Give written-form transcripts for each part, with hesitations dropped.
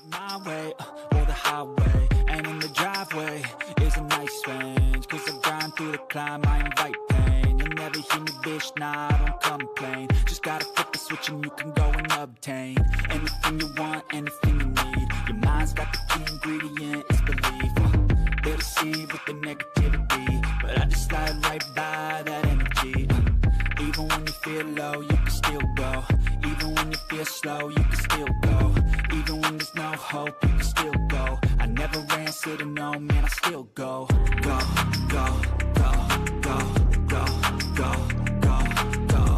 My way, or the highway, and in the driveway is a nice range. Cause I grind through the climb, I invite pain. You'll never hear me, bitch, nah, I don't complain. Just gotta flip the switch and you can go and obtain anything you want, anything you need. Your mind's got the key ingredient, it's belief. They'll deceive with the negativity, but I just slide right by that energy. Even when you feel low, you can still go. Even when you feel slow, you can still go. Even when there's no hope, you can still go. I never answer to no, man, I still go. Go, go, go, go, go, go, go, go,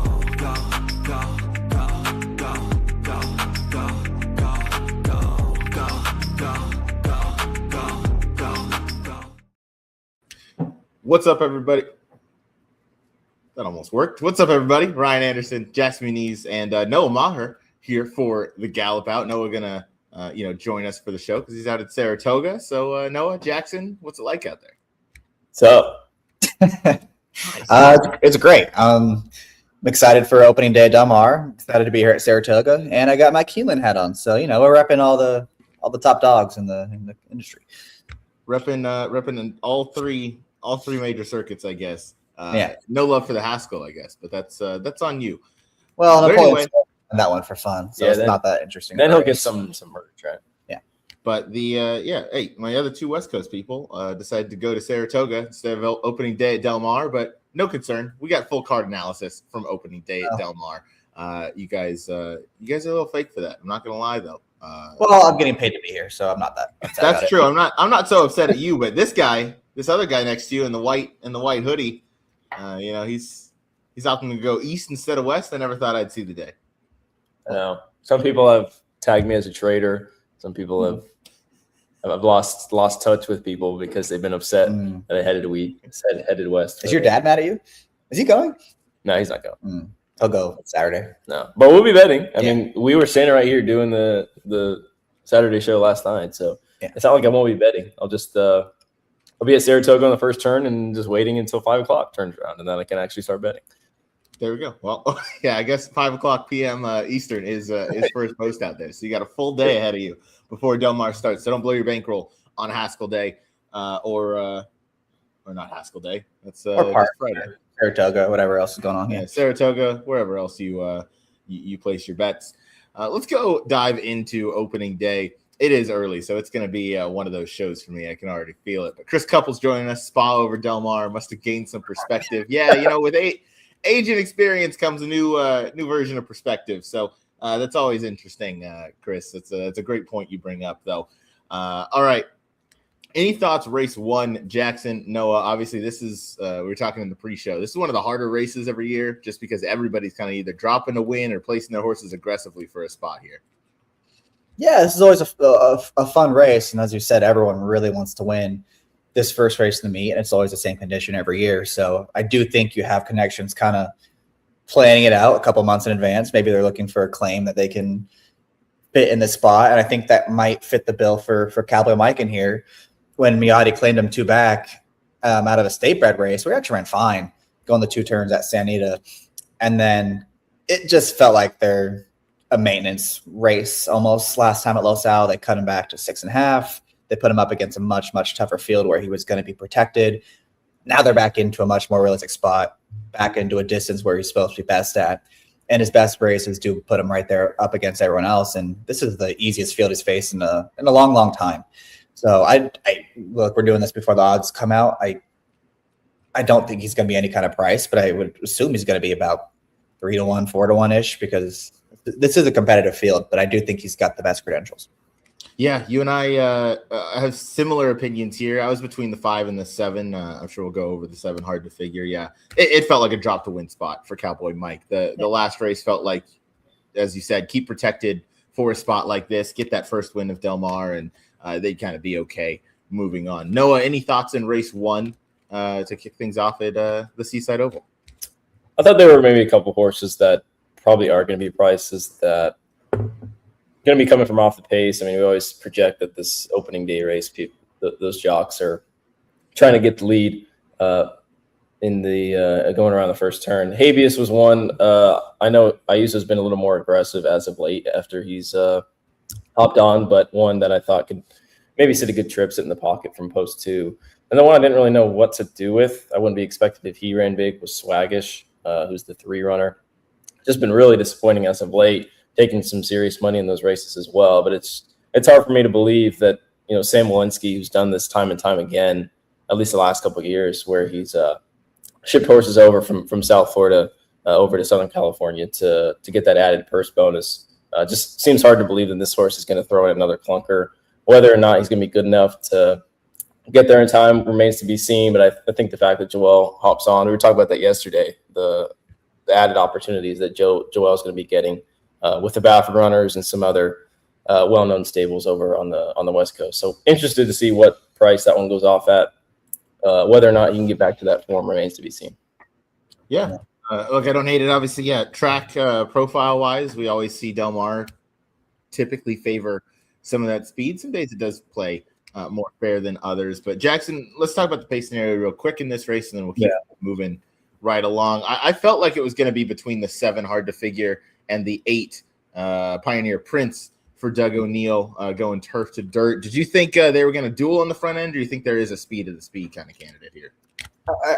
go, go, go, go, go, go. What's up, everybody? That almost worked. What's up, everybody? Ryan Anderson, Jackson Muniz, and Noah Maher here for the Gallop Out. Noah gonna, join us for the show because he's out at Saratoga. So, Noah, Jackson, what's it like out there? So, it's great. I'm excited for opening day at Del Mar. Excited to be here at Saratoga, and I got my Keelan hat on. So, we're repping all the top dogs in the industry. Repping in all three major circuits, I guess. Yeah. No love for the Haskell, I guess, but that's on you. Well, Napoleon's that one for fun, so it's not that interesting. Then he'll get some merch, right? Yeah. But hey, my other two West Coast people decided to go to Saratoga instead of opening day at Del Mar, but no concern. We got full card analysis from opening day at Del Mar. You guys are a little fake for that. I'm not gonna lie though. Well, I'm getting paid to be here, so I'm not that upset. That's true. I'm not so upset at you, but this other guy next to you in the white hoodie. He's opting to go east instead of west. I never thought I'd see the day. I know. Some people have tagged me as a traitor. Some people I've lost touch with people because they've been upset that I headed west. Is your dad mad at you? Is he going? No, he's not going. He'll go Saturday. No, but we'll be betting. I mean, we were standing right here doing the Saturday show last night, so it's not like I won't be betting. I'll just I'll be at Saratoga on the first turn and just waiting until 5 o'clock turns around, and then I can actually start betting. There we go. Well, yeah, I guess 5 o'clock p.m. Eastern is first post out there. So you got a full day ahead of you before Del Mar starts. So don't blow your bankroll on Haskell Day or not Haskell Day. That's Friday. Saratoga, whatever else is going on. Yeah, Saratoga, wherever else you place your bets. Let's go dive into opening day. It is early, so it's going to be one of those shows for me. I can already feel it. But Chris Couples joining us, spa over Del Mar, must have gained some perspective. Yeah, with age and experience comes a new version of perspective. So that's always interesting, Chris. It's a great point you bring up, though. All right. Any thoughts, race one, Jackson, Noah? Obviously, this is we were talking in the pre-show. This is one of the harder races every year just because everybody's kind of either dropping a win or placing their horses aggressively for a spot here. Yeah, this is always a fun race. And as you said, everyone really wants to win this first race in the meet. And it's always the same condition every year. So I do think you have connections kind of planning it out a couple months in advance. Maybe they're looking for a claim that they can fit in this spot. And I think that might fit the bill for Cowboy Mike in here. When Miotti claimed him two back out of a state bred race, we actually ran fine going the two turns at San Anita. And then it just felt like they're a maintenance race almost. Last time at Los Al, they cut him back to 6.5. They put him up against a much, much tougher field where he was going to be protected. Now they're back into a much more realistic spot, back into a distance where he's supposed to be best at. And his best races do put him right there up against everyone else. And this is the easiest field he's faced in a long, long time. So I look, we're doing this before the odds come out. I don't think he's going to be any kind of price, but I would assume he's going to be about 3-1, 4-1-ish because this is a competitive field, but I do think he's got the best credentials. Yeah, you and I have similar opinions here. I was between the 5 and the 7. I'm sure we'll go over the 7. Hard to figure. Yeah, it felt like a drop to win spot for Cowboy Mike. The last race felt like, as you said, keep protected for a spot like this, get that first win of Del Mar, and they'd kind of be okay moving on. Noah, any thoughts in race 1 to kick things off at the Seaside Oval? I thought there were maybe a couple horses that probably are going to be prices that going to be coming from off the pace. I mean, we always project that this opening day race, those jocks are trying to get the lead in the going around the first turn. Habeas was one. I know Ayuso's been a little more aggressive as of late after he's hopped on, but one that I thought could maybe sit a good trip, sit in the pocket from post 2. And the one I didn't really know what to do with, I wouldn't be expected if he ran big, was Swaggish, who's the 3 runner. Just been really disappointing as of late, taking some serious money in those races as well. But it's hard for me to believe that, Sam Walensky, who's done this time and time again, at least the last couple of years, where he's shipped horses over from South Florida over to Southern California to get that added purse bonus. Just seems hard to believe that this horse is going to throw in another clunker. Whether or not he's going to be good enough to get there in time remains to be seen. But I think the fact that Joel hops on, we were talking about that yesterday, the added opportunities that Joel is going to be getting with the Baffert runners and some other well-known stables over on the West Coast. So interested to see what price that one goes off at. Whether or not you can get back to that form remains to be seen. Yeah. Look, I don't hate it. Obviously, yeah, track profile-wise, we always see Del Mar typically favor some of that speed. Some days it does play more fair than others. But Jackson, let's talk about the pace scenario real quick in this race, and then we'll keep moving right along. I felt like it was going to be between the 7 hard to figure and the 8 Pioneer Prince for Doug O'Neill going turf to dirt. Did you think they were going to duel on the front end, or do you think there is a speed of the speed kind of candidate here?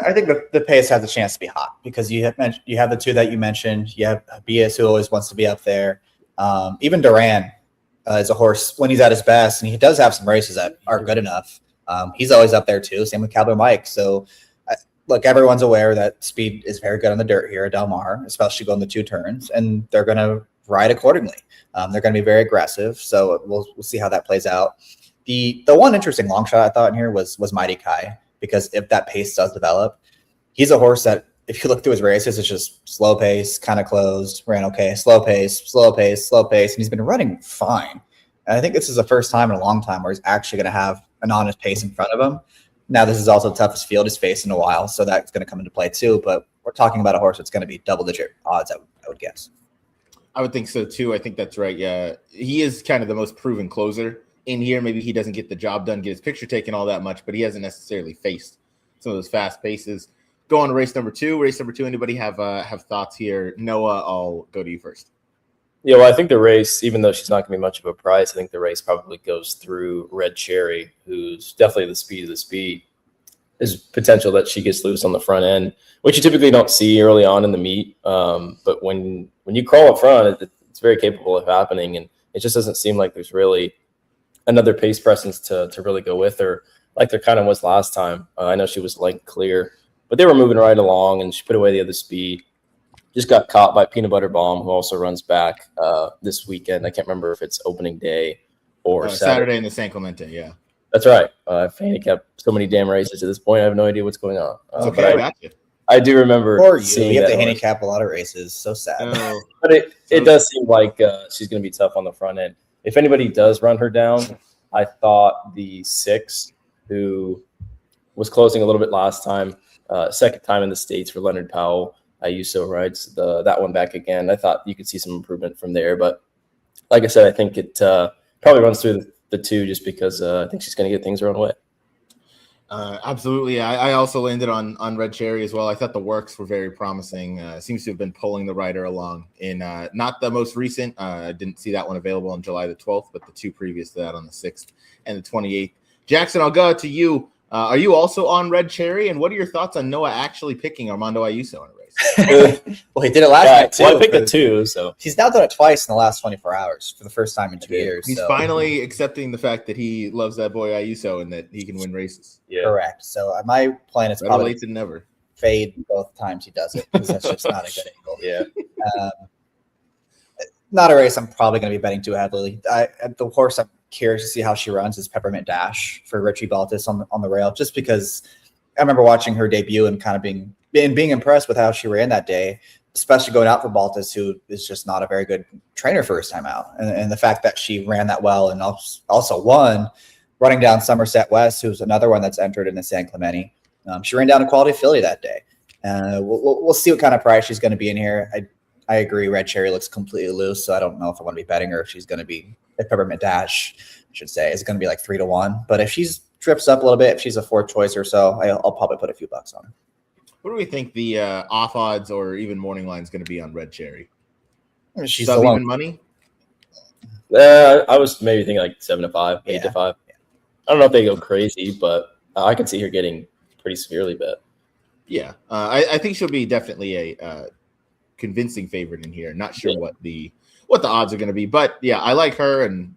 I think the pace has a chance to be hot because you have the 2 that you mentioned. You have Bias, who always wants to be up there. Even Duran is a horse when he's at his best, and he does have some races that are good enough. He's always up there too. Same with Cowboy Mike. So, look, everyone's aware that speed is very good on the dirt here at Del Mar, especially going the 2 turns, and they're going to ride accordingly. They're going to be very aggressive. So we'll see how that plays out. The one interesting long shot I thought in here was Mighty Kai, because if that pace does develop, he's a horse that if you look through his races, it's just slow pace, kind of closed, ran okay, slow pace, and he's been running fine. And I think this is the first time in a long time where he's actually going to have an honest pace in front of him. Now, this is also the toughest field he's faced in a while, so that's going to come into play too. But we're talking about a horse that's going to be double-digit odds, I would guess. I would think so too. I think that's right. Yeah, he is kind of the most proven closer in here. Maybe he doesn't get the job done, get his picture taken all that much, but he hasn't necessarily faced some of those fast paces. Go on to race number 2. Race number 2. Anybody have thoughts here? Noah, I'll go to you first. Yeah, well, I think the race, even though she's not going to be much of a price, I think the race probably goes through Red Cherry, who's definitely the speed of the speed. There's potential that she gets loose on the front end, which you typically don't see early on in the meet. But when you crawl up front, it's very capable of happening, and it just doesn't seem like there's really another pace presence to really go with her, like there kind of was last time. I know she was like clear, but they were moving right along, and she put away the other speed. Just got caught by Peanut Butter Bomb, who also runs back this weekend. I can't remember if it's opening day or Saturday in the San Clemente. Yeah, that's right. I've handicapped so many damn races at this point. I have no idea what's going on. Okay, but I do remember seeing have to handicap a lot of races. So sad. But it does seem like she's going to be tough on the front end. If anybody does run her down, I thought the 6, who was closing a little bit last time, second time in the States for Leonard Powell, Ayuso rides that one back again. I thought you could see some improvement from there. But like I said, I think it probably runs through the 2 just because I think she's going to get things her own way. Absolutely. I also landed on Red Cherry as well. I thought the works were very promising. Seems to have been pulling the rider along in not the most recent. I didn't see that one available on July the 12th, but the 2 previous to that on the 6th and the 28th. Jackson, I'll go to you. Are you also on Red Cherry? And what are your thoughts on Noah actually picking Armando Ayuso in a race? Well, he did it last night too. Well, I picked the 2, so he's now done it twice in the last 24 hours for the first time in 2 years. He's finally accepting the fact that he loves that boy Ayuso and that he can win races. Yeah, correct. So my plan is Better probably late than never. Fade both times he does it because that's just not a good angle. Yeah, not a race I'm probably going to be betting too heavily. The horse I'm curious to see how she runs is Peppermint Dash for Richie Baltas on the rail, just because I remember watching her debut and kind of being impressed with how she ran that day, especially going out for Baltas, who is just not a very good trainer first time out. And the fact that she ran that well and also won running down Somerset West, who's another one that's entered in the San Clemente. She ran down a quality filly that day. We'll see what kind of price she's going to be in here. I agree. Red Cherry looks completely loose, so I don't know if I want to be betting her if she's going to be if Peppermint Dash, I should say, is going to be like 3-1. But if she's trips up a little bit, if she's a 4th choice or so, I'll probably put a few bucks on her. What do we think the off odds or even morning line is going to be on Red Cherry? She's sub even money. I was maybe thinking like 7-5, 8-5. Yeah. I don't know if they go crazy, but I could see her getting pretty severely bet. Yeah, I think she'll be definitely a convincing favorite in here. Not sure what the odds are going to be, but yeah, I like her. And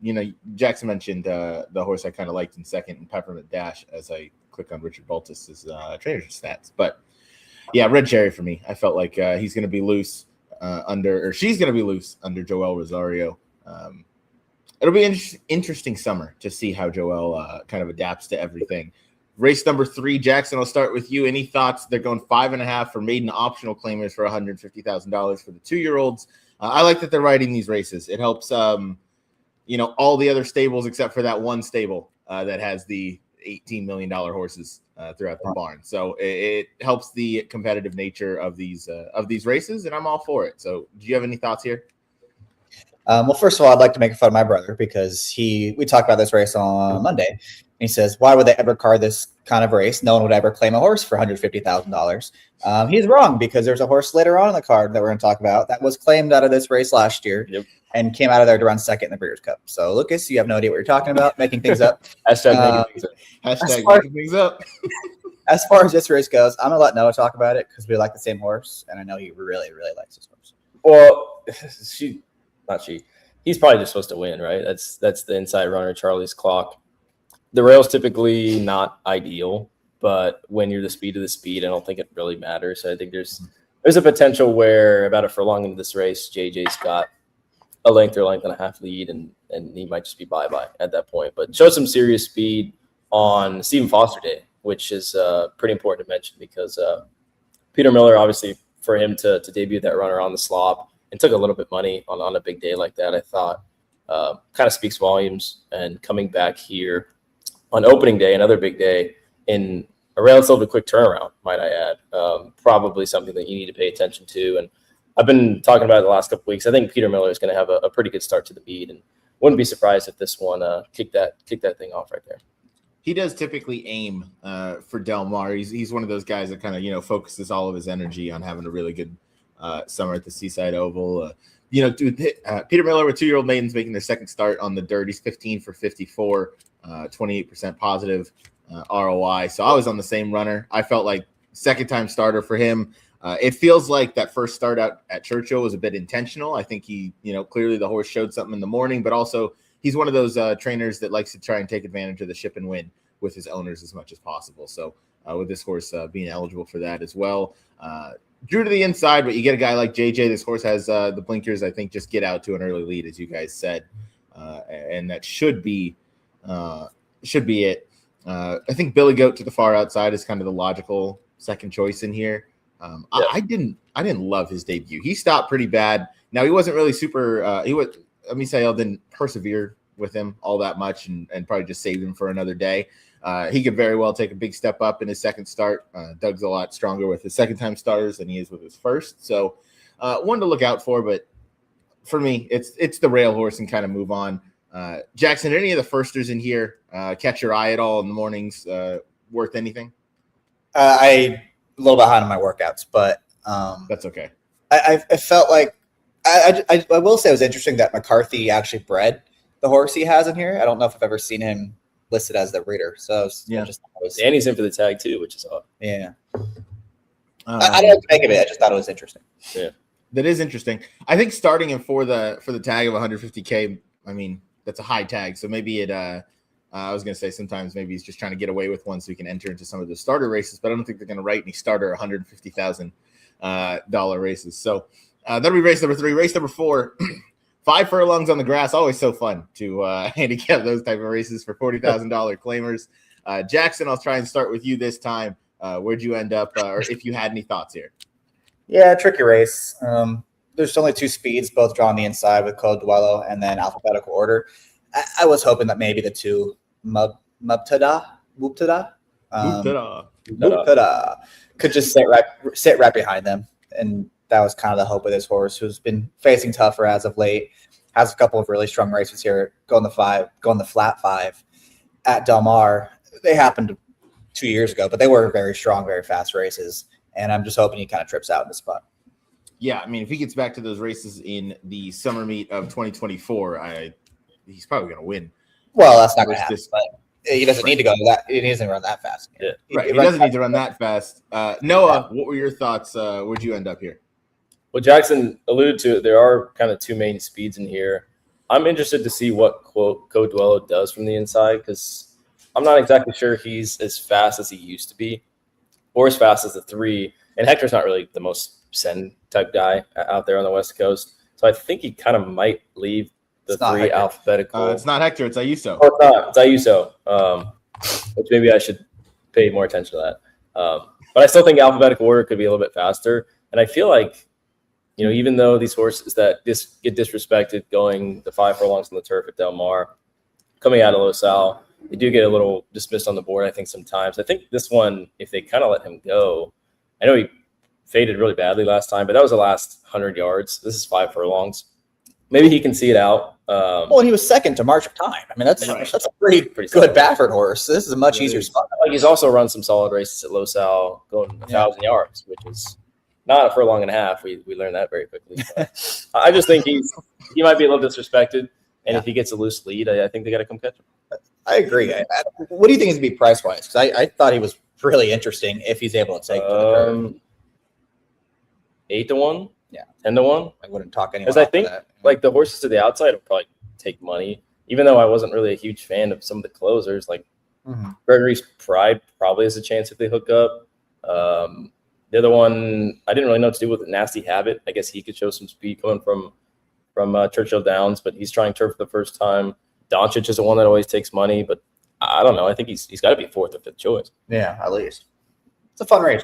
Jackson mentioned the horse I kind of liked in second, and Peppermint Dash, as I click on Richard Baltus's trainer stats. But yeah, Red Cherry for me. I felt like he's going to be loose she's going to be loose under Joel Rosario. It'll be an interesting summer to see how Joel kind of adapts to everything. Race number 3, Jackson, I'll start with you. Any thoughts? They're going 5.5 for maiden optional claimers for $150,000 for the 2-year-olds. I like that they're riding these races. It helps, all the other stables except for that one stable that has the $18 million horses throughout the barn. So it helps the competitive nature of these races, and I'm all for it. So do you have any thoughts here? Well, first of all, I'd like to make fun of my brother because we talked about this race on Monday. And he says, why would they ever card this kind of race? No one would ever claim a horse for $150,000. He's wrong, because there's a horse later on in the card that we're going to talk about that was claimed out of this race last year and came out of there to run second in the Breeders' Cup. So, Lucas, you have no idea what you're talking about, making things up. Hashtag making things up. As far as this race goes, I'm going to let Noah talk about it because we like the same horse, and I know he really, really likes this horse. Well, he's probably just supposed to win, right? That's the inside runner, Charlie's Clock. The rail's typically not ideal, but when you're the speed of the speed, I don't think it really matters. So I think there's a potential where about a furlong into this race, JJ's got a length or length and a half lead, and he might just be bye-bye at that point. But show some serious speed on Stephen Foster Day, which is pretty important to mention because Peter Miller, obviously, for him to debut that runner on the slop and took a little bit money on a big day like that, I thought kind of speaks volumes. And coming back here on opening day, another big day in a relatively quick turnaround, might I add, probably something that you need to pay attention to. And I've been talking about it the last couple of weeks. I think Peter Miller is going to have a pretty good start to the meet, and wouldn't be surprised if this one kicked that thing off right there. He does typically aim for Del Mar. He's one of those guys that kind of focuses all of his energy on having a really good summer at the Seaside Oval. Peter Miller with 2-year-old maidens making their second start on the dirt. He's 15 for 54, 28% positive ROI. So I was on the same runner. I felt like second time starter for him. It feels like that first start out at Churchill was a bit intentional. I think he, clearly the horse showed something in the morning, but also he's one of those trainers that likes to try and take advantage of the ship and win with his owners as much as possible. So with this horse being eligible for that as well. Drew to the inside, but you get a guy like JJ. This horse has the blinkers, I think, just get out to an early lead, as you guys said. And that should be it. I think Billy Goat to the far outside is kind of the logical second choice in here. I didn't love his debut. He stopped pretty bad. Now he wasn't really super. Misael didn't persevere with him all that much, and probably just saved him for another day. He could very well take a big step up in his second start. Doug's a lot stronger with his second time starters than he is with his first. So one to look out for, but for me, it's the rail horse and kind of move on. Jackson, any of the firsters in here catch your eye at all in the mornings? Worth anything? I a little behind on my workouts, but that's okay. I felt like I will say it was interesting that McCarthy actually bred the horse he has in here. I don't know if I've ever seen him listed as the breeder. So and he's in for the tag too, which is odd. Yeah. I don't think of it. I just thought it was interesting. Yeah, that is interesting. I think starting him for the tag of 150K. I mean, that's a high tag. So maybe it. I was going to say sometimes maybe he's just trying to get away with one so he can enter into some of the starter races, but I don't think they're going to write any starter $150,000 races. So that'll be race number 3. Race number 4, 5 furlongs on the grass. Always so fun to handicap those type of races for $40,000 claimers. Jackson, I'll try and start with you this time. Where'd you end up, or if you had any thoughts here? Yeah, tricky race. There's only 2 speeds, both drawn the inside with Code Duello and then alphabetical order. I was hoping that maybe the 2 Mubtada could just sit right behind them, and that was kind of the hope of this horse, who's been facing tougher as of late. Has a couple of really strong races here, going the flat 5 at Del Mar. They happened 2 years ago, but they were very strong, very fast races, and I'm just hoping he kind of trips out in the spot. Yeah, I mean, if he gets back to those races in the summer meet of 2024, he's probably going to win. Well, that's not going to happen. But he doesn't need to go that. He doesn't run that fast. Yeah. Right. He doesn't need to run that fast. Noah, what were your thoughts? Where'd you end up here? Well, Jackson alluded to it. There are kind of two main speeds in here. I'm interested to see what Code Duello does from the inside because I'm not exactly sure he's as fast as he used to be or as fast as the 3. And Hector's not really the most send type guy out there on the West Coast. So I think he kind of might leave the 3 Hector. alphabetical. It's not Hector. It's Ayuso. Oh, it's not. It's Ayuso, which maybe I should pay more attention to that. But I still think alphabetical order could be a little bit faster. And I feel like, even though these horses that get disrespected going the 5 furlongs on the turf at Del Mar, coming out of Los Al, they do get a little dismissed on the board, I think, sometimes. I think this one, if they kind of let him go, I know he faded really badly last time, but that was the last 100 yards. This is 5 furlongs. Maybe he can see it out. Well, he was second to March of Time. I mean, that's a pretty good solid Baffert horse. This is a much easier spot. Like he's also run some solid races at Los Al, going 1,000 yards, which is not a furlong and a half. We learned that very quickly. I just think he might be a little disrespected, and if he gets a loose lead, I think they got to come catch him. I agree. What do you think is going to be price wise? Because I thought he was really interesting if he's able to take the 8 to 1, 10 to 1. I wouldn't talk anyone. Because I think like the horses to the outside will probably take money. Even though I wasn't really a huge fan of some of the closers, like Gregory's Pride probably has a chance if they hook up. The other one, I didn't really know what to do with the Nasty Habit. I guess he could show some speed coming from Churchill Downs, but he's trying turf for the first time. Doncic is the one that always takes money, but I don't know. I think he's got to be 4th or 5th choice. Yeah, at least. It's a fun race.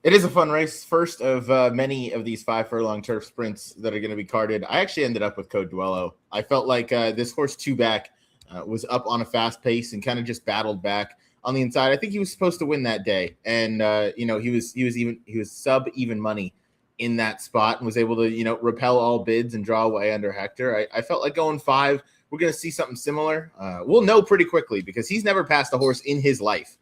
It is a fun race. First of many of these 5 furlong turf sprints that are going to be carded. I actually ended up with Code Duello. I felt like this horse 2-back was up on a fast pace and kind of just battled back on the inside. I think he was supposed to win that day, and he was sub even money in that spot and was able to repel all bids and draw away under Hector. I felt like going 5. We're going to see something similar. We'll know pretty quickly because he's never passed a horse in his life.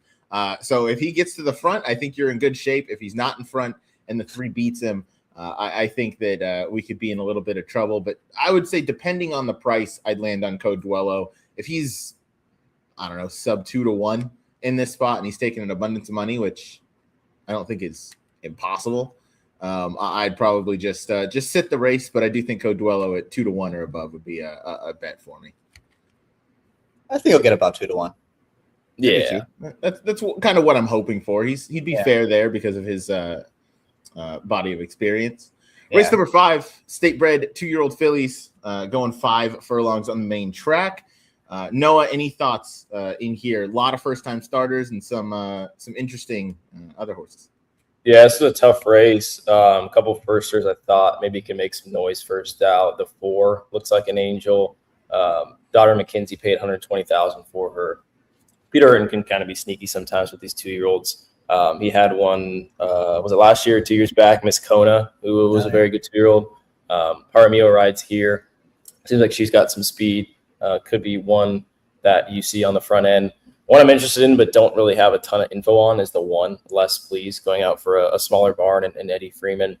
So if he gets to the front, I think you're in good shape. If he's not in front and the 3 beats him, I think that we could be in a little bit of trouble. But I would say, depending on the price, I'd land on Code Duello. If he's, sub 2 to 1 in this spot and he's taking an abundance of money, which I don't think is impossible, I'd probably just sit the race. But I do think Code Duello at 2 to 1 or above would be a bet for me. I think he'll get about 2 to 1. Yeah, that's kind of what I'm hoping for. He'd be fair there because of his body of experience. Race number 5, state bred 2-year-old fillies going 5 furlongs on the main track. Noah, any thoughts in here? A lot of first-time starters and some interesting other horses. Yeah, this is a tough race. A couple of firsters I thought maybe can make some noise first out. The 4 looks like an angel. Daughter McKenzie paid $120,000 for her. Peter Hurton can kind of be sneaky sometimes with these 2-year-olds. He had one, was it last year or 2 years back, Miss Kona, who was a very good 2-year-old. Paramio rides here. Seems like she's got some speed. Could be one that you see on the front end. One I'm interested in but don't really have a ton of info on is the 1, Less Please, going out for a smaller barn and Eddie Freeman.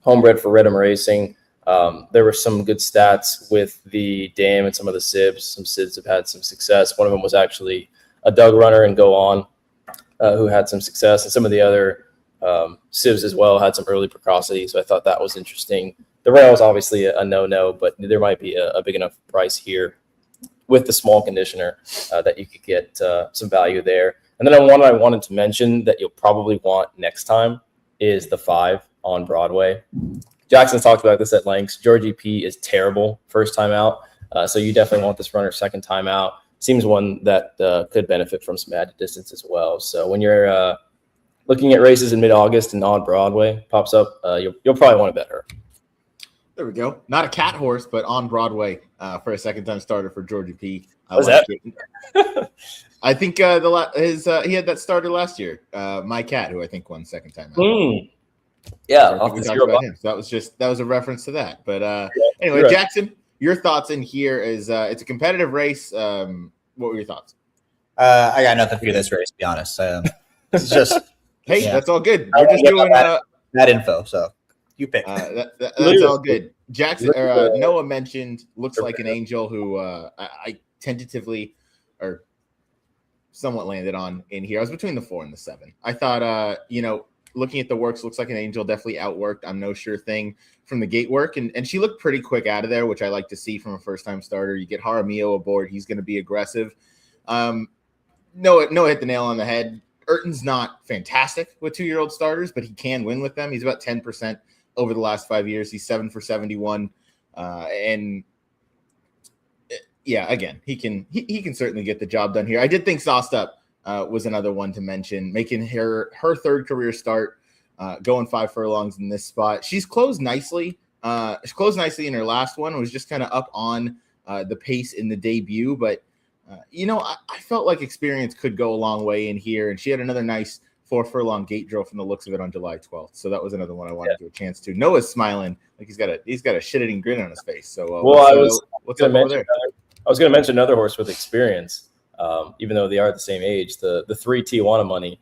Homebred for Rhythm Racing. There were some good stats with the dam and some of the sibs. Some sibs have had some success. One of them was actually a Doug Runner and Go On, who had some success, and some of the other sibs as well had some early precocity. So I thought that was interesting. The rail is obviously a no-no, but there might be a big enough price here with the small conditioner that you could get some value there. And then one I wanted to mention that you'll probably want next time is the 5 on Broadway. Jackson's talked about this at length. Georgie P is terrible first time out, so you definitely want this runner second time out. Seems one that could benefit from some added distance as well. So when you're looking at races in mid-August and on Broadway pops up, you'll probably want to bet her. There we go. Not a cat horse, but on Broadway for a second-time starter for Georgia P. What's that? I think he had that starter last year. My Cat, who I think won second time out. Yeah, we talked about him. So that was a reference to that. But anyway, Jackson, your thoughts in here is it's a competitive race. What were your thoughts? I got nothing for you this race, to be honest. It's just hey, that's all good. We're just doing that info. So You pick. That's all good. Jackson Noah mentioned looks like an angel who I tentatively or somewhat landed on in here. I was between the 4 and the 7. I thought, looking at the works, looks like an angel, definitely outworked. I'm no sure thing from the gate work. And she looked pretty quick out of there, which I like to see from a first-time starter. You get Jaramillo aboard. He's going to be aggressive. Noah hit the nail on the head. Urton's not fantastic with 2-year-old starters, but he can win with them. He's about 10% over the last 5 years. He's 7 for 71. And yeah, again, he can certainly get the job done here. I did think Sauced Up was another one to mention, making her third career start, going 5 furlongs in this spot. She's closed nicely. She closed nicely in her last one. Was just kind of up on the pace in the debut, but I felt like experience could go a long way in here, and she had another nice 4 furlong gate drill from the looks of it on July 12th. So that was another one I wanted to give a chance to. Noah's smiling like he's got a shit-eating grin on his face. So what's up over there? I was going to mention another horse with experience, even though they are the same age. The 3 Tijuana Money.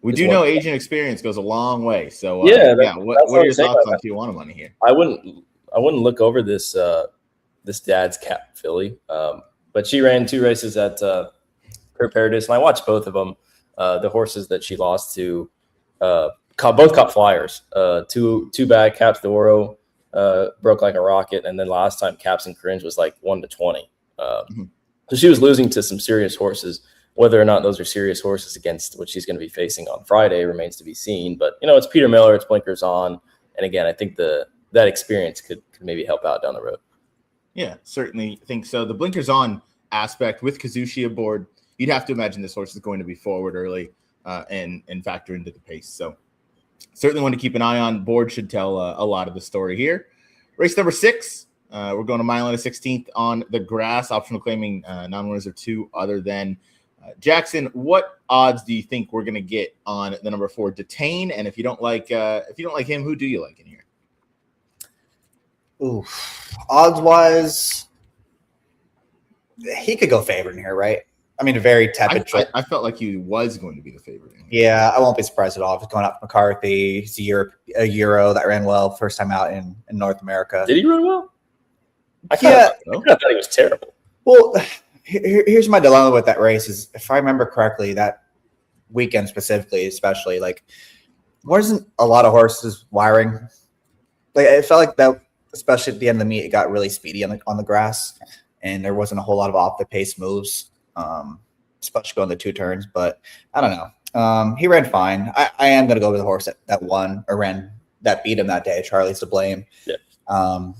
We do know age and experience goes a long way. So what are your thoughts on Tijuana Money here? I wouldn't look over this Dad's Cap filly, but she ran 2 races at Kurt Paradis, and I watched both of them. The horses that she lost to both caught flyers. Two bad Caps d'Oro broke like a rocket, and then last time Caps and Cringe was like 1-20. So she was losing to some serious horses. Whether or not those are serious horses against what she's going to be facing on Friday remains to be seen. But it's Peter Miller, it's blinkers on, and again, I think that experience could maybe help out down the road. Yeah, certainly think so. The blinkers on aspect with Kazushi aboard, you'd have to imagine this horse is going to be forward early and factor into the pace. So certainly one to keep an eye on. Board should tell a lot of the story here. Race number 6. We're going a mile and a 16th on the grass. Optional claiming non-winners are 2 other than Jackson. What odds do you think we're going to get on the number 4 Detain? And if you don't like him, who do you like in here? Ooh, odds wise, he could go favorite in here, right? I mean, a very tepid trip. I felt like he was going to be the favorite. Yeah, I won't be surprised at all if it's going out for McCarthy. He's a Euro that ran well first time out in North America. Did he run well? I thought he was terrible. Well, here's my dilemma with that race is, if I remember correctly, that weekend specifically, especially, like, wasn't a lot of horses wiring. Like, it felt like that, especially at the end of the meet, it got really speedy on the grass, and there wasn't a whole lot of off the pace moves, especially going the 2 turns. But I don't know. He ran fine. I am going to go with the horse that won or ran that beat him that day. Charlie's to blame. Yeah.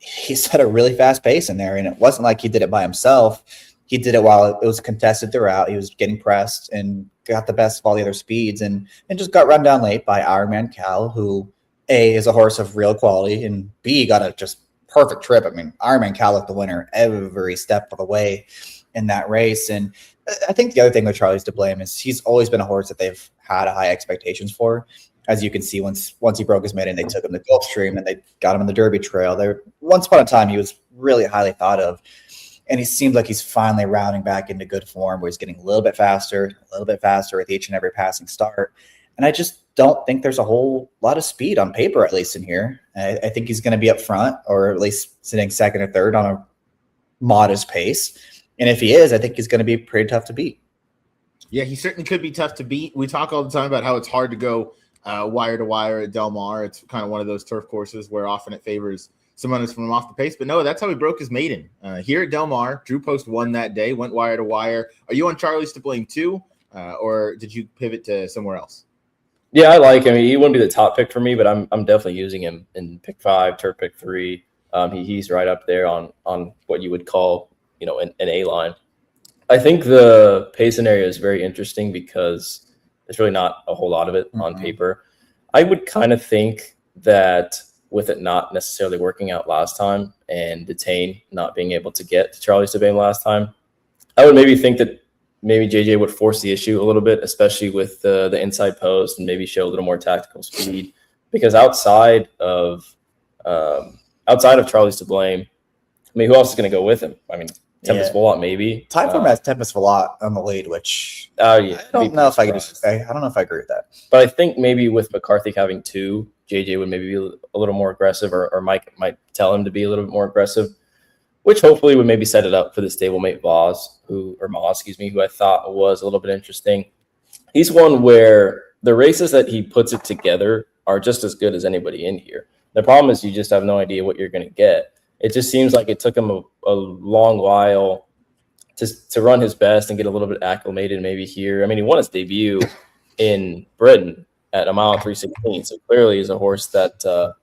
He set a really fast pace in there, and it wasn't like he did it by himself. He did it while it was contested throughout. He was getting pressed and got the best of all the other speeds, and just got run down late by Ironman Cal, who A, is a horse of real quality, and B, got a just perfect trip. I mean, Ironman Cal looked the winner every step of the way in that race. And I think the other thing with Charlie's to blame is he's always been a horse that they've had high expectations for. As you can see, once he broke his maiden, they took him to Gulfstream and they got him in the Derby Trail. Once upon a time, he was really highly thought of, and he seems like he's finally rounding back into good form, where he's getting a little bit faster with each and every passing start. And I just don't think there's a whole lot of speed on paper, at least in here. I think he's going to be up front, or at least sitting second or third on a modest pace. And if he is, I think he's going to be pretty tough to beat. Yeah, he certainly could be tough to beat. We talk all the time about how it's hard to go wire to wire at Del Mar. It's kind of one of those turf courses where often it favors someone who's from off the pace. But no, that's how he broke his maiden. Here at Del Mar, Drew Post won that day, went wire to wire. Are you on Charlie's to blame too, or did you pivot to somewhere else? Yeah, I like him. He wouldn't be the top pick for me, but I'm definitely using him in pick 5, turf pick 3. He's right up there on what you would call, an A line. I think the pace scenario is very interesting because there's really not a whole lot of it on paper. I would kind of think that with it not necessarily working out last time and Detain not being able to get to Charlie's to blame last time, I would maybe think that maybe JJ would force the issue a little bit, especially with the inside post, and maybe show a little more tactical speed. Because outside of Charlie's to blame, I mean, who else is going to go with him? I mean, Tempest Volot maybe. Typeform has Tempest Volot on the lead, which I don't know if I don't know if I agree with that. But I think maybe with McCarthy having 2, JJ would maybe be a little more aggressive, or Mike might tell him to be a little bit more aggressive, which hopefully would maybe set it up for the stablemate Moz, who I thought was a little bit interesting. He's one where the races that he puts it together are just as good as anybody in here. The problem is you just have no idea what you're going to get. It just seems like it took him a long while to run his best and get a little bit acclimated maybe here. I mean, he won his debut in Britain at a mile 3:16, so clearly he's a horse that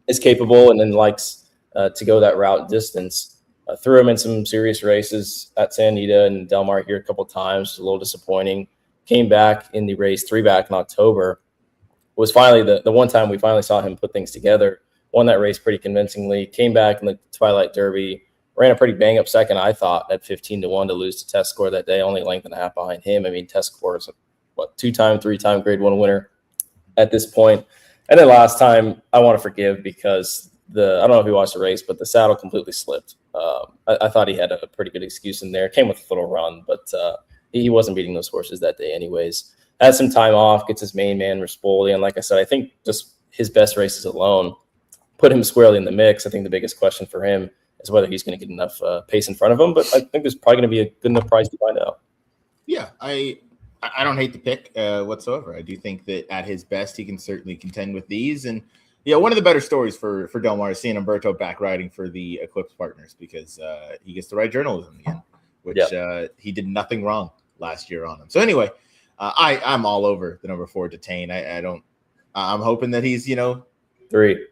is capable and then likes to go that route distance. Threw him in some serious races at Santa Anita and Del Mar here a couple of times, a little disappointing. Came back in the race 3 back in October. Was finally the one time we finally saw him put things together. Won that race pretty convincingly. Came back in the Twilight Derby. Ran a pretty bang-up second, I thought, at 15-1 to lose to Test Score that day, only a length and a half behind him. I mean, Test Score is a 2-time, 3-time Grade 1 winner at this point. And then last time, I want to forgive because I don't know if you watched the race, but the saddle completely slipped. I thought he had a pretty good excuse in there. Came with a little run, but he wasn't beating those horses that day anyways. Had some time off, gets his main man, Rispoli. And like I said, I think just his best races alone put him squarely in the mix. I think the biggest question for him is whether he's going to get enough pace in front of him. But I think there's probably going to be a good enough price to find out. Yeah, I don't hate the pick whatsoever. I do think that at his best, he can certainly contend with these. And one of the better stories for Del Mar is seeing Umberto back riding for the Eclipse Partners because he gets to write journalism again, which he did nothing wrong last year on him. So anyway, I'm all over the number 4 Detain. I'm hoping that he's 3.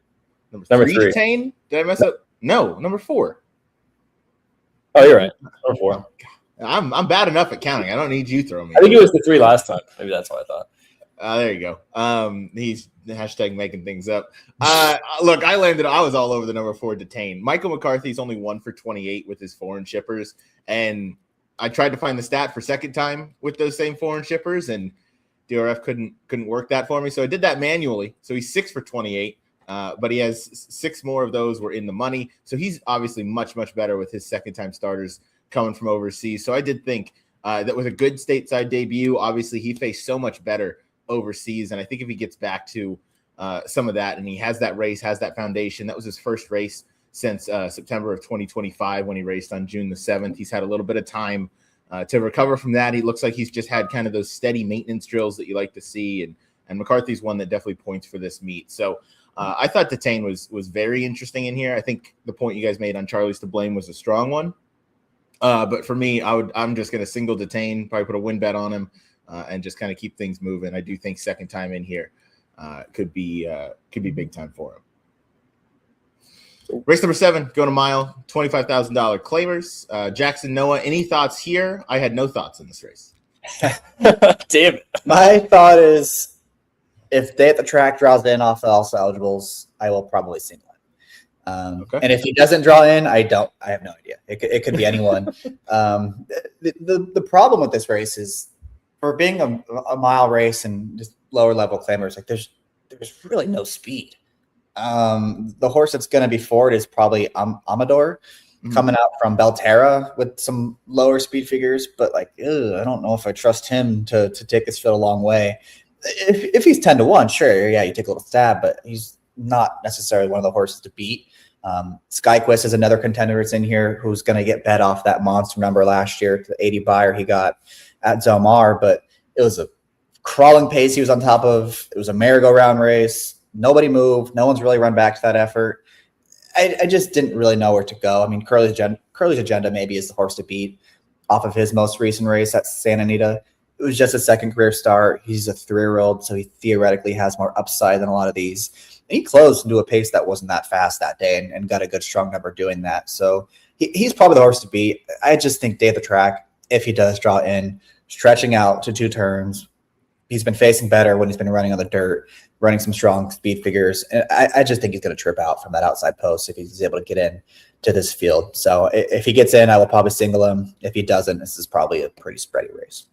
Number 3 Detain. Did I mess up? No, number 4. Oh, you're right. Number 4. I'm bad enough at counting. I don't need you throwing me. I think it was the 3 last time. Maybe that's what I thought. There you go. He's hashtag making things up. Look, I was all over the number 4 Detain. Michael McCarthy's only 1 for 28 with his foreign shippers. And I tried to find the stat for second time with those same foreign shippers, and DRF couldn't work that for me. So I did that manually. So he's 6 for 28. But he has 6 more of those were in the money. So he's obviously much, much better with his second-time starters coming from overseas. So I did think that was a good stateside debut. Obviously, he faced so much better overseas. And I think if he gets back to some of that and he has that race, has that foundation, that was his first race since September of 2025 when he raced on June the 7th. He's had a little bit of time to recover from that. He looks like he's just had kind of those steady maintenance drills that you like to see. And McCarthy's one that definitely points for this meet. So I thought Detain was very interesting in here. I think the point you guys made on Charlie's to blame was a strong one. But for me, I'm just going to single Detain, probably put a win bet on him, and just kind of keep things moving. I do think second time in here could be big time for him. Race number 7, going a mile, $25,000 claimers. Jackson, Noah, any thoughts here? I had no thoughts in this race. Damn it. My thought is, if Day at the Track draws in off the also eligibles, I will probably single it. Okay. And if he doesn't draw in, I have no idea. It could be anyone. The problem with this race is, for being a mile race and just lower level claimers, like there's really no speed. The horse that's going to be forward is probably Amador, coming out from Belterra with some lower speed figures, but I don't know if I trust him to take this field a long way. If he's 10-1, sure, yeah, you take a little stab, but he's not necessarily one of the horses to beat. Skyquest is another contender that's in here who's going to get bet off that monster number last year, the 80 buyer he got at Del Mar, but it was a crawling pace he was on top of. It was a merry-go-round race. Nobody moved. No one's really run back to that effort. I just didn't really know where to go. I mean, Curly's Agenda maybe is the horse to beat off of his most recent race at Santa Anita. It was just a second career start. He's a 3-year-old, so he theoretically has more upside than a lot of these. And he closed into a pace that wasn't that fast that day and got a good strong number doing that. So he's probably the horse to beat. I just think Day at the Track, if he does draw in, stretching out to 2 turns, he's been facing better when he's been running on the dirt, running some strong speed figures. And I just think he's going to trip out from that outside post if he's able to get in to this field. So if he gets in, I will probably single him. If he doesn't, this is probably a pretty spready race.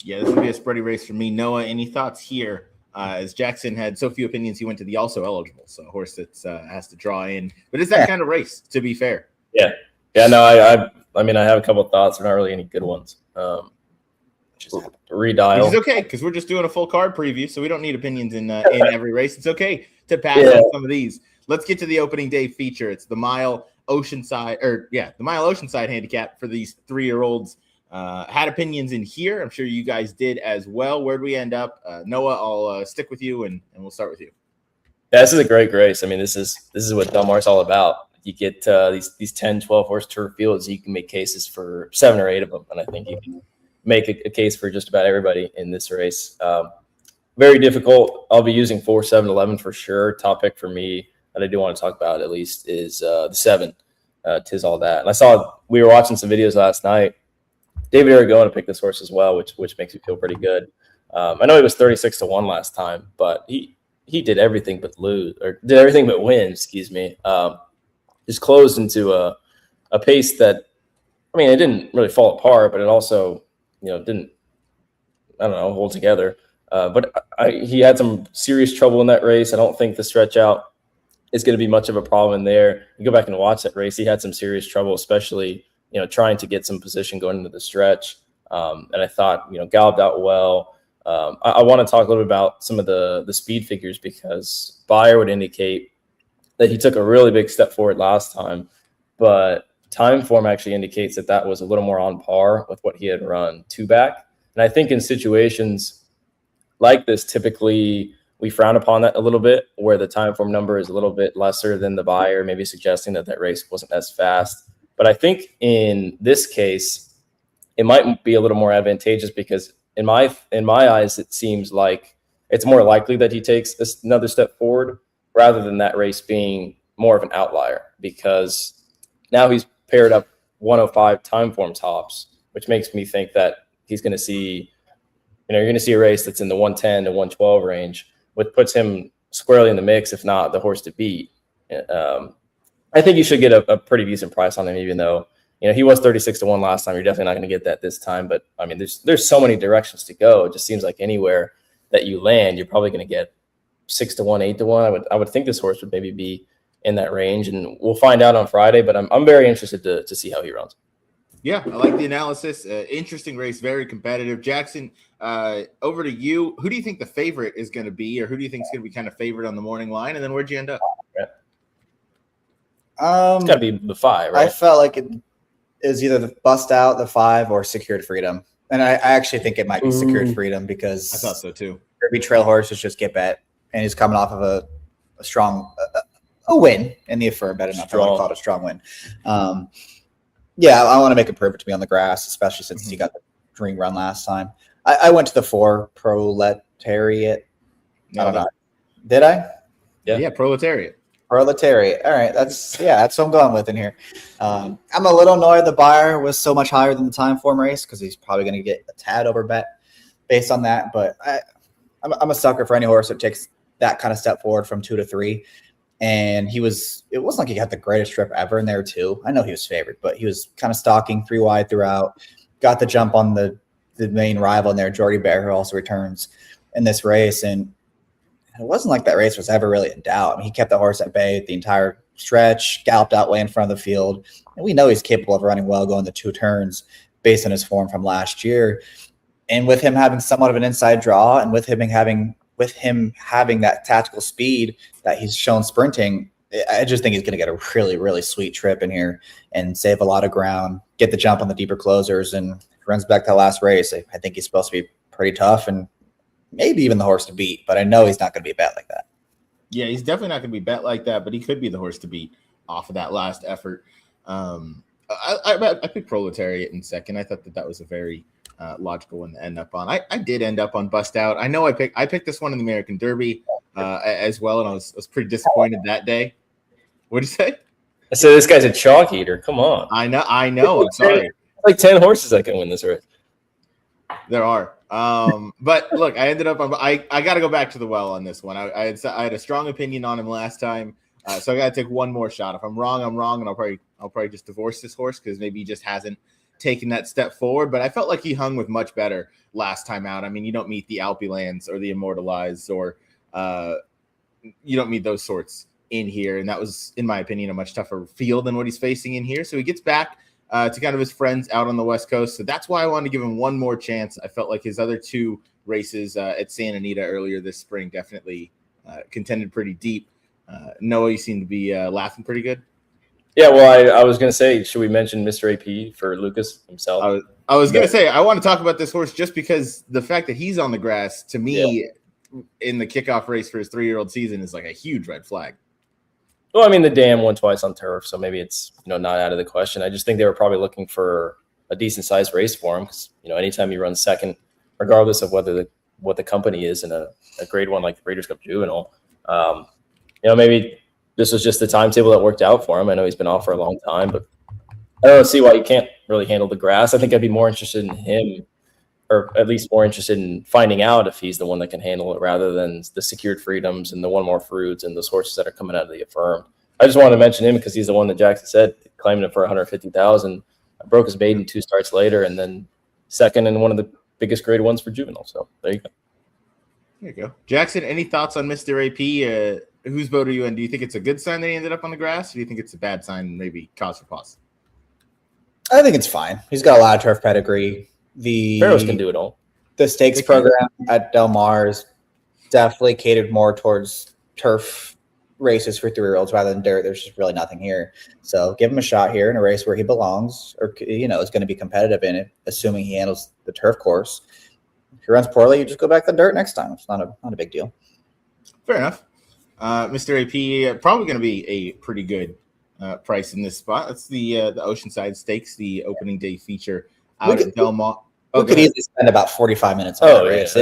Yeah, this will be a spready race for me. Noah, any thoughts here? As Jackson had so few opinions, he went to the also eligible, so a horse that has to draw in. But it's that kind of race, to be fair. Yeah. No, I I have a couple of thoughts. They're not really any good ones. Just redial. Which is okay, because we're just doing a full card preview, so we don't need opinions in every race. It's okay to pass on some of these. Let's get to the opening day feature. It's the Mile Oceanside handicap for these 3-year-olds. Had opinions in here. I'm sure you guys did as well. Where'd we end up? Noah, I'll stick with you, and we'll start with you. Yeah, this is a great race. This is what Del Mar's all about. You get these 10, 12 horse turf fields. You can make cases for 7 or 8 of them, and I think you can make a case for just about everybody in this race. Very difficult. I'll be using 4, 7, 11 for sure. Top pick for me that I do want to talk about at least is the 7. Tis All That. And we were watching some videos last night. David Aragona picked this horse as well, which makes me feel pretty good. I know he was 36-1 last time, but he did everything but win. Excuse me. Just closed into a pace that, it didn't really fall apart, but it also, didn't, hold together. But he had some serious trouble in that race. I don't think the stretch out is going to be much of a problem in there. You go back and watch that race. He had some serious trouble, especially, trying to get some position going into the stretch. And I thought, galloped out well. I want to talk a little bit about some of the speed figures, because Beyer would indicate that he took a really big step forward last time, but time form actually indicates that was a little more on par with what he had run 2 back. And I think in situations like this, typically we frown upon that a little bit, where the time form number is a little bit lesser than the Beyer, maybe suggesting that race wasn't as fast. But I think in this case, it might be a little more advantageous, because in my eyes, it seems like it's more likely that he takes another step forward rather than that race being more of an outlier, because now he's paired up 105 time form tops, which makes me think that he's going to see, you're going to see a race that's in the 110 to 112 range, which puts him squarely in the mix, if not the horse to beat. I think you should get a pretty decent price on him, even though, he was 36-1 last time. You're definitely not going to get that this time. But there's so many directions to go. It just seems like anywhere that you land, you're probably going to get 6-1, 8-1. I would think this horse would maybe be in that range, and we'll find out on Friday. But I'm very interested to see how he runs. Yeah, I like the analysis. Interesting race, very competitive. Jackson, over to you. Who do you think the favorite is going to be, or who do you think is going to be kind of favorite on the morning line? And then where'd you end up? It's got to be the 5, right? I felt like it is either the Bust Out, the 5, or Secured Freedom. And I actually think it might be Secured Freedom, because I thought so too. Derby Trail horses just get bet, and he's coming off of a strong a win in the Affirm. Better enough. I would call it a strong win. Yeah, I want to make it perfect to be on the grass, especially since he got the dream run last time. I went to the 4, Proletariat. I don't know. Did I? Yeah, Proletariat. Proletariat. All right, that's what I'm going with in here. I'm a little annoyed the Beyer was so much higher than the time form race, because he's probably going to get a tad over bet based on that. But I'm a sucker for any horse that takes that kind of step forward from 2 to 3. And it wasn't like he had the greatest trip ever in there too. I know he was favored, but he was kind of stalking 3 wide throughout. Got the jump on the main rival in there, Jordy Bear, who also returns in this race. And it wasn't like that race was ever really in doubt. He kept the horse at bay the entire stretch, galloped out way in front of the field. And we know he's capable of running well going the 2 turns based on his form from last year. And with him having somewhat of an inside draw, and with him having that tactical speed that he's shown sprinting, I just think he's going to get a really, really sweet trip in here and save a lot of ground, get the jump on the deeper closers, and runs back to the last race. I think he's supposed to be pretty tough and maybe even the horse to beat, but I know he's not going to be a bet like that. Yeah, he's definitely not going to be bet like that, but he could be the horse to beat off of that last effort. I picked Proletariat in second. I thought that was a very logical one to end up on. I did end up on Bust Out. I know I picked this one in the American Derby as well, and I was pretty disappointed that day. What'd you say? I said this guy's a chalk eater. Come on. I know. I'm sorry. Like 10 horses that can win this race. There are. But look, I ended up on. I got to go back to the well on this one. I had a strong opinion on him last time, so I got to take one more shot. If I'm wrong, I'm wrong, and I'll probably just divorce this horse, because maybe he just hasn't taken that step forward. But I felt like he hung with much better last time out. I mean, you don't meet the Alpilands or the Immortalized, or you don't meet those sorts in here, and that was, in my opinion, a much tougher field than what he's facing in here. So he gets back to kind of his friends out on the West Coast. So that's why I wanted to give him one more chance. I felt like his other two races at Santa Anita earlier this spring definitely contended pretty deep. Noah, you seem to be laughing pretty good. Yeah, well, I was going to say, should we mention Mr. AP for Lucas himself? I was going to say, I want to talk about this horse just because the fact that he's on the grass, to me, in the kickoff race for his 3-year-old season is like a huge red flag. Well, I mean, the dam won twice on turf, so maybe it's not out of the question. I just think they were probably looking for a decent-sized race for him because, anytime you run second, regardless of what the company is in a grade one like the Breeders' Cup Juvenile, maybe this was just the timetable that worked out for him. I know he's been off for a long time, but I don't see why he can't really handle the grass. I think I'd be more interested in him, or at least more interested in finding out if he's the one that can handle it rather than the Secured Freedoms and the One More Fruits and those horses that are coming out of the Affirmed. I just wanted to mention him because he's the one that Jackson said claiming it for $150,000. Broke his maiden 2 starts later and then second in one of the biggest grade ones for juvenile. So there you go. There you go. Jackson, any thoughts on Mr. AP? Whose boat are you in? Do you think it's a good sign that he ended up on the grass? Or do you think it's a bad sign, maybe cause for pause? I think it's fine. He's got a lot of turf pedigree. The Pharaohs can do it all. The stakes program at Del Mar is definitely catered more towards turf races for 3-year-olds rather than dirt. There's just really nothing here. So give him a shot here in a race where he belongs or, is going to be competitive in it, assuming he handles the turf course. If he runs poorly, you just go back to the dirt next time. It's not a big deal. Fair enough. Mr. AP, probably going to be a pretty good price in this spot. That's the Oceanside Stakes, the opening day feature out at Del Mar. We could easily spend about 45 minutes on that race.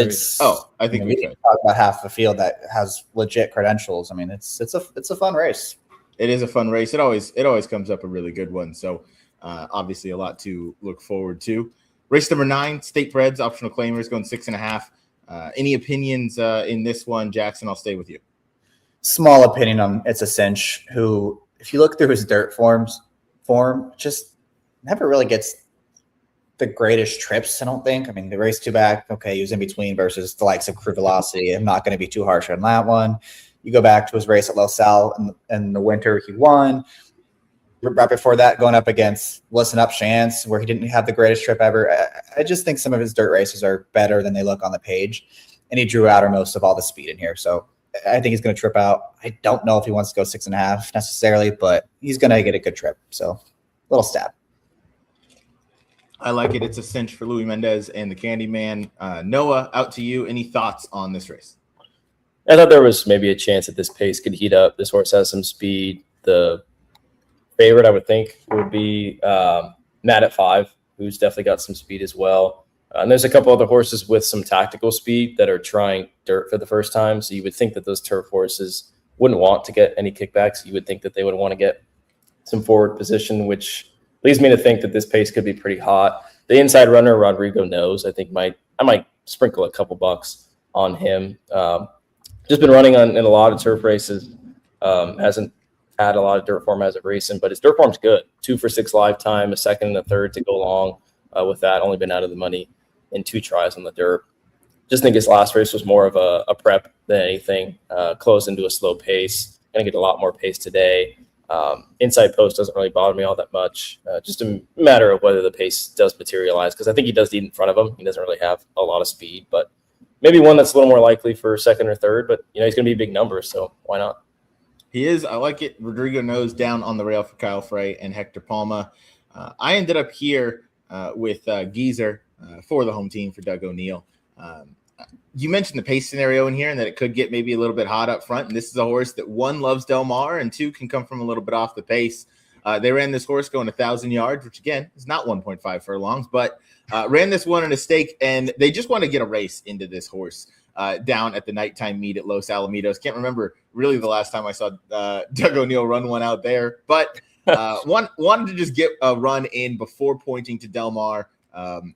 I think we can could talk about half the field that has legit credentials. I mean, it's a fun race. It is a fun race. It always comes up a really good one. So obviously a lot to look forward to. Race number 9, State Breds, optional claimers going 6.5. Any opinions in this one, Jackson? I'll stay with you. Small opinion on It's a Cinch, who, if you look through his dirt form, just never really gets the greatest trips, I don't think. I mean, the race 2 back, okay, he was in between versus the likes of Crew Velocity. I'm not going to be too harsh on that one. You go back to his race at Los Sal in the winter, he won. Right before that, going up against Listen Up Chance, where he didn't have the greatest trip ever. I just think some of his dirt races are better than they look on the page, and he drew outermost of all the speed in here. So I think he's going to trip out. I don't know if he wants to go 6.5 necessarily, but he's going to get a good trip. So little stab. I like it. It's a cinch for Louis Mendez and the Candyman. Noah, out to you. Any thoughts on this race? I thought there was maybe a chance that this pace could heat up. This horse has some speed. The favorite, I would think, would be Matt at 5, who's definitely got some speed as well. And there's a couple other horses with some tactical speed that are trying dirt for the first time. So you would think that those turf horses wouldn't want to get any kickbacks. You would think that they would want to get some forward position, which leads me to think that this pace could be pretty hot. The inside runner, Rodrigo Knows, I think I might sprinkle a couple bucks on him. Just been running in a lot of turf races. Hasn't had a lot of dirt form as of recent, but his dirt form's good. 2 for 6 lifetime, a second and a third to go along with that. Only been out of the money in 2 tries on the dirt. Just think his last race was more of a prep than anything. Closed into a slow pace. Going to get a lot more pace today. Inside post doesn't really bother me all that much. Just a matter of whether the pace does materialize, because I think he does need in front of him. He doesn't really have a lot of speed, but maybe one that's a little more likely for second or third. But he's going to be a big number, so why not? He is. I like it. Rodrigo Knows down on the rail for Kyle Frey and Hector Palma. I ended up here with Geezer for the home team for Doug O'Neill. You mentioned the pace scenario in here and that it could get maybe a little bit hot up front. And this is a horse that 1 loves Del Mar and 2 can come from a little bit off the pace. They ran this horse going 1,000 yards, which again is not 1.5 furlongs, but ran this one in a stake, and they just want to get a race into this horse down at the nighttime meet at Los Alamitos. Can't remember really the last time I saw Doug O'Neill run one out there, but wanted to just get a run in before pointing to Del Mar.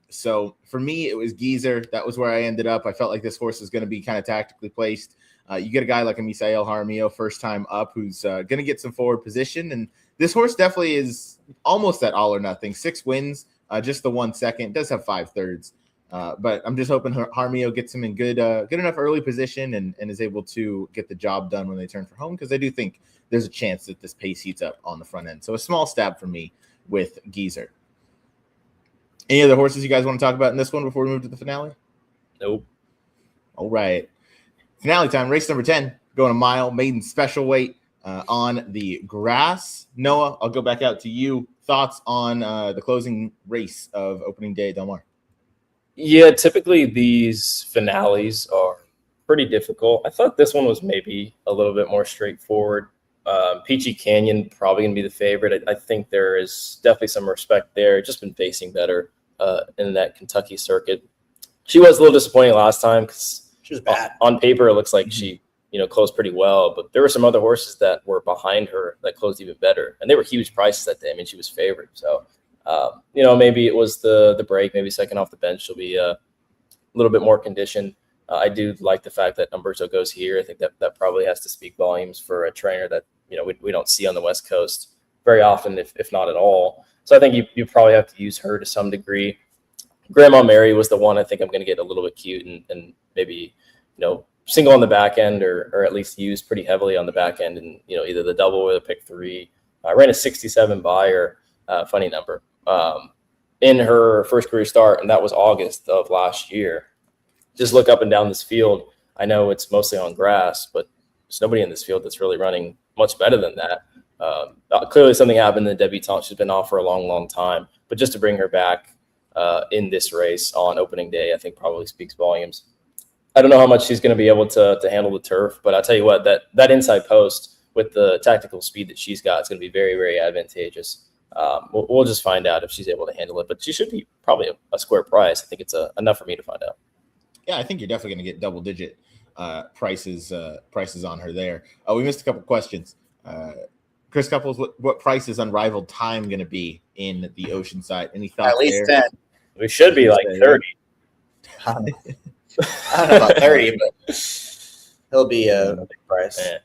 So for me, it was Geezer. That was where I ended up. I felt like this horse is going to be kind of tactically placed. You get a guy like a Misael Jaramillo first time up who's going to get some forward position. And this horse definitely is almost that all or nothing. 6 wins, just the 1 second. Does have 5 thirds. But I'm just hoping Jaramillo gets him in good enough early position and is able to get the job done when they turn for home, because I do think there's a chance that this pace heats up on the front end. So a small stab for me with Geezer. Any other horses you guys want to talk about in this one before we move to the finale? Nope. All right. Finale time, race number 10, going a mile, maiden special weight on the grass. Noah, I'll go back out to you. Thoughts on the closing race of opening day at Del Mar? Yeah, typically these finales are pretty difficult. I thought this one was maybe a little bit more straightforward. Peachy Canyon probably going to be the favorite. I think there is definitely some respect there. Just been facing better in that Kentucky circuit. She was a little disappointing last time because She was bad. on paper it looks like she closed pretty well, but there were some other horses that were behind her that closed even better, and they were huge prices that day. I mean, she was favored, so maybe it was the break. Maybe second off the bench she'll be a little bit more conditioned. I do like the fact that Umberto goes here. I think that probably has to speak volumes for a trainer that we don't see on the West Coast very often, if not at all. So I think you probably have to use her to some degree. Grandma Mary was the one I think I'm going to get a little bit cute and maybe single on the back end or at least use pretty heavily on the back end, and either the double or the pick 3. I ran a 67 buyer, funny number, in her first career start, and that was August of last year. Just look up and down this field. I know it's mostly on grass, but there's nobody in this field that's really running much better than that. Clearly something happened in the debutante. She's been off for a long, long time, but just to bring her back in this race on opening day, I think probably speaks volumes. I don't know how much she's going to be able to handle the turf, but I'll tell you what, that inside post with the tactical speed that she's got is going to be very, very advantageous. We'll just find out if she's able to handle it, but she should be probably a square price. I think it's enough for me to find out. Yeah, I think you're definitely going to get double-digit prices on her there. We missed a couple questions. Chris Couples, what price is Unrivaled Time going to be in the Oceanside? Any thoughts At least there? 10. We should be like 30. I don't know about 30, but he'll be a big price. Yeah.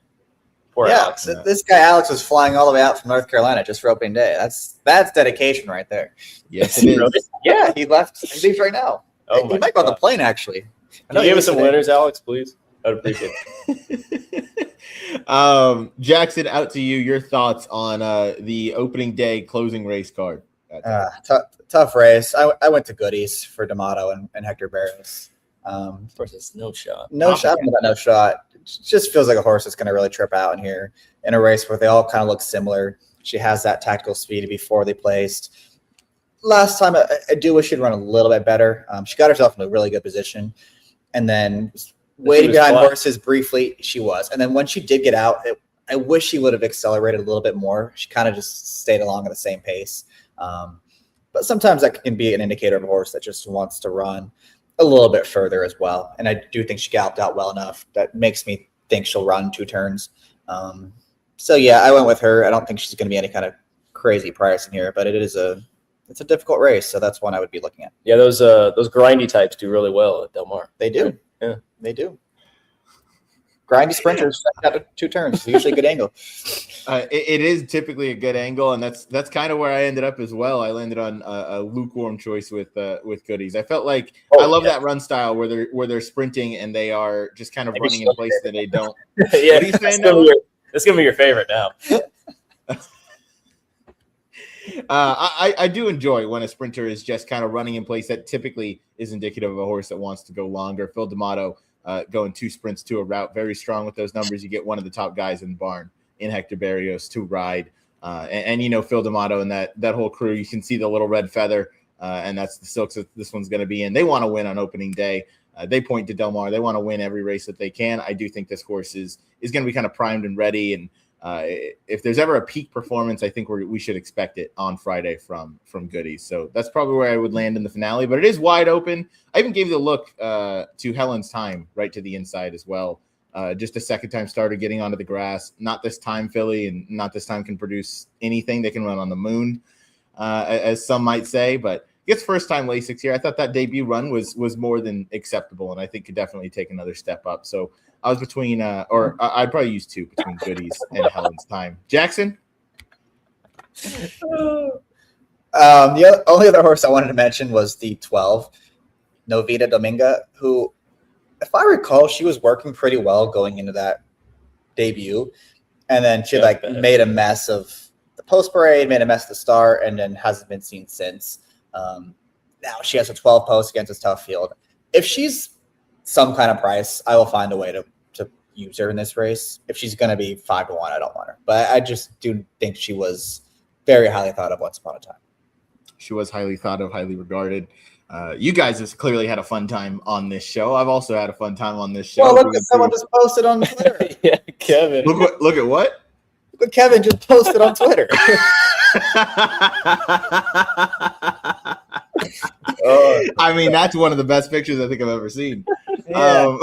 Poor Yeah, Alex. this guy Alex was flying all the way out from North Carolina just for opening day. That's dedication right there. Yes, it is. Yeah, he leaves right now. Oh He my might go on the God. plane, actually. Can you give us some winners, Alex, please? I'd appreciate it. Jackson, out to you. Your thoughts on the opening day closing race card? Tough race. I went to Goodies for D'Amato and Hector Barros. Of course, it's no shot. No shot. No shot. It just feels like a horse that's going to really trip out in here in a race where they all kind of look similar. She has that tactical speed before they placed. Last time, I do wish she'd run a little bit better. She got herself in a really good position, and then waiting behind horses briefly, she was. And then when she did get out, I wish she would have accelerated a little bit more. She kind of just stayed along at the same pace. But sometimes that can be an indicator of a horse that just wants to run a little bit further as well. And I do think she galloped out well enough that makes me think she'll run 2 turns. So yeah, I went with her. I don't think she's going to be any kind of crazy price in here, but it's a difficult race, so that's one I would be looking at. Yeah, those grindy types do really well at Del Mar. They do. Yeah, they do. Grindy sprinters got 2 turns. Usually a good angle. It is typically a good angle, and that's kind of where I ended up as well. I landed on a lukewarm choice with Goodies. I felt like I love that run style where they're sprinting and they are just kind of running in place that they don't. Yeah, What are you saying, that's gonna be your favorite now. I do enjoy when a sprinter is just kind of running in place. That typically is indicative of a horse that wants to go longer. Phil D'Amato going 2 sprints to a route, very strong with those numbers. You get one of the top guys in the barn in Hector Barrios to ride. And Phil D'Amato and that whole crew, you can see the little red feather, and that's the silks that this one's going to be in. They want to win on opening day. They point to Del Mar. They want to win every race that they can. I do think this horse is going to be kind of primed and ready, and if there's ever a peak performance, I think we should expect it on Friday from Goodies. So that's probably where I would land in the finale, but it is wide open. I even gave the look to Helen's Time right to the inside as well. Just a second time starter getting onto the grass. Not this time filly, and not this time can produce anything. They can run on the moon, as some might say, but gets first time Lasix here. I thought that debut run was more than acceptable, and I think could definitely take another step up. So I was between, I'd probably use 2 between Goodies and Helen's Time. Jackson? The only other horse I wanted to mention was the 12, Novita Dominga, who, if I recall, she was working pretty well going into that debut. And then she made a mess of the post parade, made a mess of the start, and then hasn't been seen since. now she has a 12 post against a tough field. If she's some kind of price, I will find a way to use her in this race. If she's going to be 5-1, I don't want her. But I just do think she was very highly thought of once upon a time. She was highly thought of, highly regarded. You guys have clearly had a fun time on this show. I've also had a fun time on this show. Well, look what someone just posted on Twitter. Yeah, Kevin. Look at what? Look what Kevin just posted on Twitter. I mean, that's one of the best pictures I think I've ever seen. Yeah.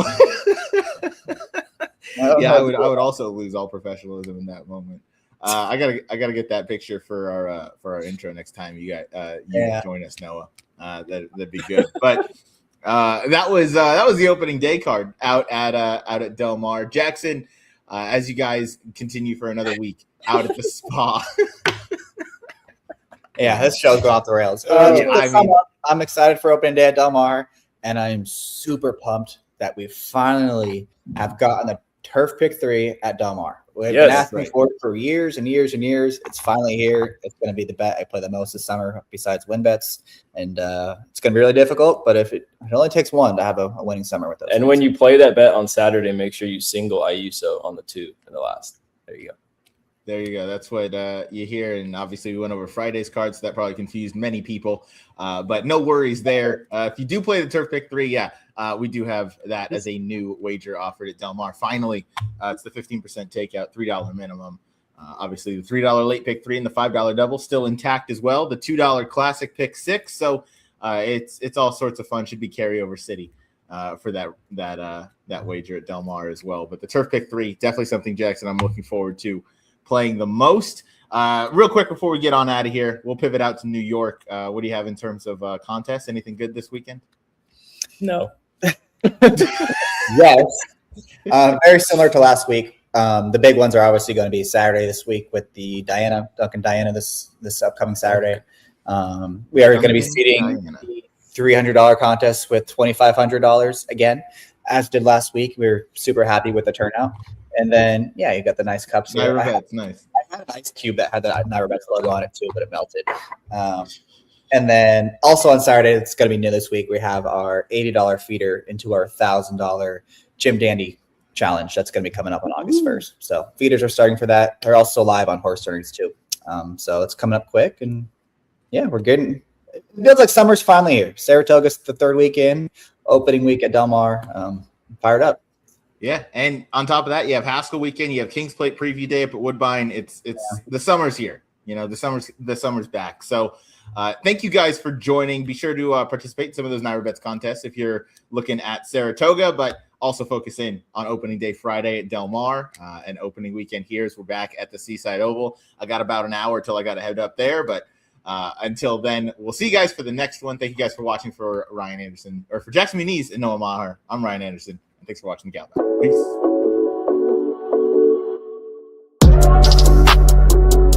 I would also lose all professionalism in that moment. I gotta get that picture for our intro next time you join us, Noah. That'd be good. But that was the opening day card out at Del Mar. Jackson, as you guys continue for another week out at the spa. Yeah, this show's going off the rails. I'm excited for opening day at Del Mar, and I'm super pumped that we finally have gotten the Turf Pick 3 at Del Mar. We've been asking for years and years and years. It's finally here. It's going to be the bet I play the most this summer besides win bets, and it's going to be really difficult. But if it only takes one to have a winning summer with us. And when you play that bet on Saturday, make sure you single IUSO on the 2 in the last. There you go. There you go. That's what you hear. And obviously we went over Friday's cards, so that probably confused many people. But no worries there. If you do play the Turf Pick 3, we do have that as a new wager offered at Del Mar. Finally, it's the 15% takeout, $3 minimum. Obviously, the $3 late pick 3 and the $5 double still intact as well. The $2 classic pick 6. So it's all sorts of fun. Should be carryover city for that wager at Del Mar as well. But the Turf Pick 3, definitely something, Jackson, I'm looking forward to playing the most. Real quick before we get on out of here, we'll pivot out to New York. What do you have in terms of contests? Anything good this weekend? No. Yes. Very similar to last week. The big ones are obviously going to be Saturday this week with the Duncan Diana this upcoming Saturday. We are going to be seeding the $300 contest with $2,500 again, as did last week. We were super happy with the turnout. And then, you got the nice cups here. Nice. I had an ice cube that had the Naira Bets logo on it too, but it melted. And then also on Saturday, it's going to be new this week. We have our $80 feeder into our $1,000 Jim Dandy challenge. That's going to be coming up on August 1st. So feeders are starting for that. They're also live on Horse Earnings too. So it's coming up quick. And we're getting – it feels like summer's finally here. Saratoga's the third weekend, opening week at Del Mar. Fired up. Yeah, and on top of that, you have Haskell weekend. You have Kings Plate preview day up at Woodbine. It's the summer's here. The summer's back. So thank you guys for joining. Be sure to participate in some of those Naira Bets contests if you're looking at Saratoga, but also focus in on opening day Friday at Del Mar and opening weekend here as we're back at the Seaside Oval. I got about an hour till I got to head up there, but until then, we'll see you guys for the next one. Thank you guys for watching. For Ryan Anderson, or for Jackson Muniz and Noah Maher, I'm Ryan Anderson. Thanks for watching the Gallop Out. Peace.